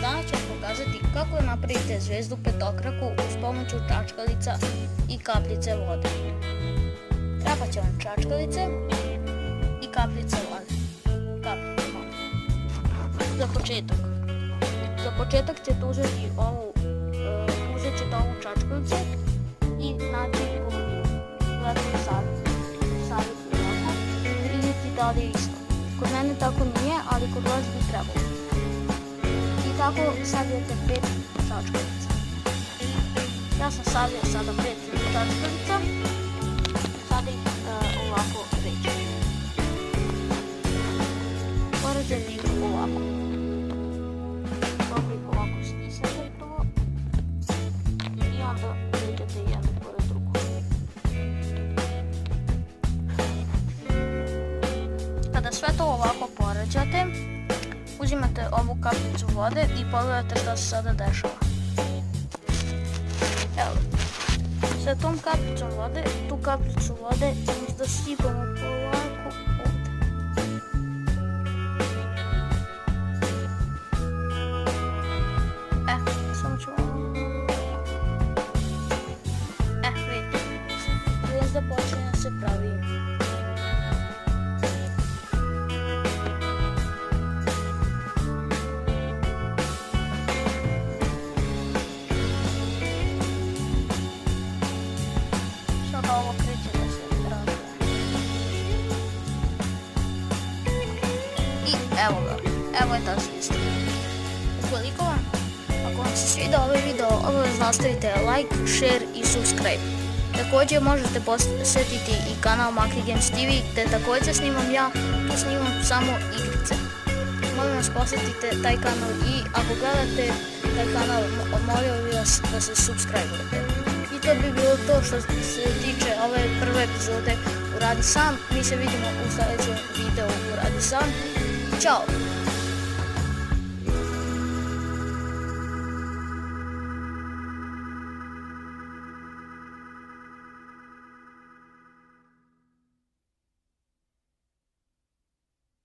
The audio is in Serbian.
Danas ću pokazati kako napravite zvezdu petokraku uz pomoću čačkalica i kapljice vode. Trebat će vam čačkalice i kapljice vode. Za početak ćete uzeti ovu čačkalicu i naći lepo saviti ovako i vidjeti da li je isto. Kod mene tako nije, ali kod vas bi trebalo. I tako savijete 5 čačkalica. Ja sam savio sada 5 čačkalica. Sada ih ovako rećem. Poređete ih ovako. Dobro ih ovako stisate to. I onda rećete jednu pored drugu. Kada sve to ovako poređate, uzimate ovu kapljicu vode i pogledajte šta se sada dešava. Evo, sa tom kapljicom vode, tu kapljicu vode da sipamo polako ovdje. Samo ću ovo. Vidite, zvezda počinje da se pravi. Ovo kreće da se razvija. I evo ga, evo je ta zvijezda. Ako vam se sviđa ovaj video, obavezno ostavite like, share i subscribe. Također možete posjetiti i kanal Makri Games TV, gdje također snimam ja, tu snimam samo igrice. Molim vas posjetite taj kanal i ako gledate taj kanal, molio bih vas da se subscribe-ujete. I to bi bilo to što se tiče ove prve epizode Uradi sam. Mi se vidimo u sljedećem videu Uradi sam. Ćao!